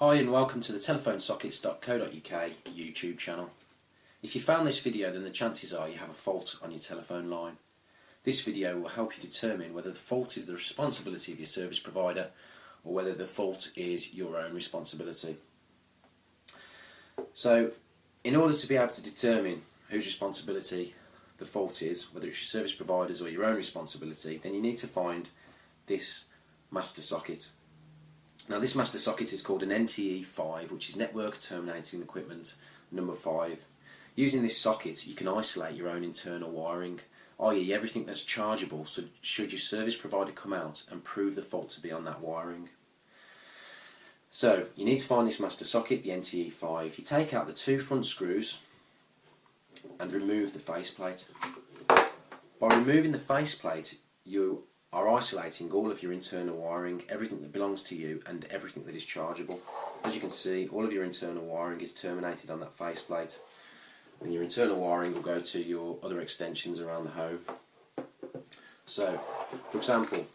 Hi and welcome to the telephonesockets.co.uk YouTube channel. If you found this video, then the chances are you have a fault on your telephone line. This video will help you determine whether the fault is the responsibility of your service provider or whether the fault is your own responsibility. So, in order to be able to determine whose responsibility the fault is, whether it's your service provider's or your own responsibility, then you need to find this master socket. Now this master socket is called an NTE5, which is Network Terminating Equipment number 5. Using this socket you can isolate your own internal wiring, i.e. everything that's chargeable, so should your service provider come out and prove the fault to be on that wiring. So you need to find this master socket, the NTE5. You take out the two front screws and remove the faceplate. By removing the faceplate you are isolating all of your internal wiring, everything that belongs to you and everything that is chargeable. As you can see, all of your internal wiring is terminated on that faceplate, and your internal wiring will go to your other extensions around the home. So, for example,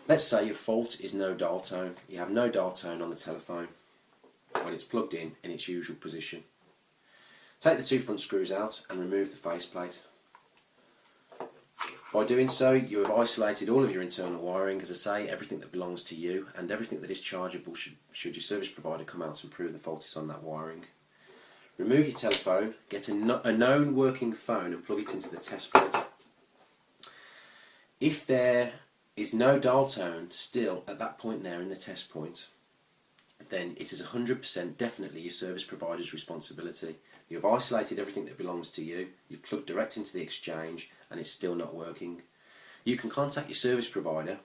let's say your fault is no dial tone. You have no dial tone on the telephone when it's plugged in its usual position. Take the two front screws out and remove the faceplate. By doing so, you have isolated all of your internal wiring, as I say, everything that belongs to you and everything that is chargeable should your service provider come out and prove the fault is on that wiring. Remove your telephone, get a known working phone and plug it into the test plate. If there is no dial tone still at that point there in the test point, then it is 100% definitely your service provider's responsibility. You've isolated everything that belongs to you, you've plugged direct into the exchange and it's still not working. You can contact your service provider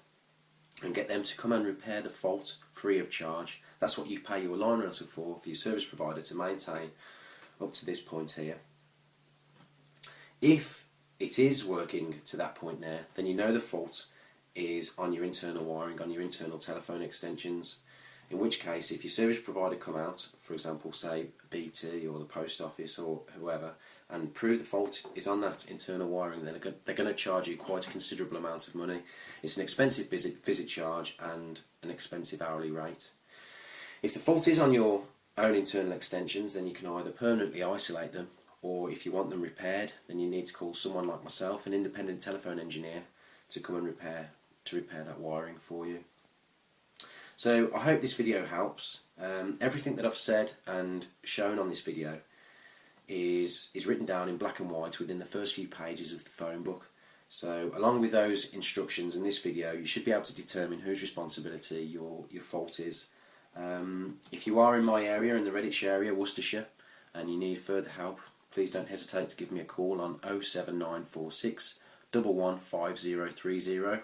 and get them to come and repair the fault free of charge. That's what you pay your line rental for your service provider to maintain up to this point here. If it is working to that point there, then you know the fault is on your internal wiring, on your internal telephone extensions. In which case, if your service provider come out, for example, say BT or the post office or whoever, and prove the fault is on that internal wiring, then they're going to charge you quite a considerable amount of money. It's an expensive visit charge and an expensive hourly rate. If the fault is on your own internal extensions, then you can either permanently isolate them, or if you want them repaired, then you need to call someone like myself, an independent telephone engineer, to come and repair that wiring for you. So I hope this video helps. Everything that I've said and shown on this video is written down in black and white within the first few pages of the phone book. So along with those instructions in this video, you should be able to determine whose responsibility your fault is. If you are in my area, in the Redditch area, Worcestershire, and you need further help, please don't hesitate to give me a call on 07946 115030.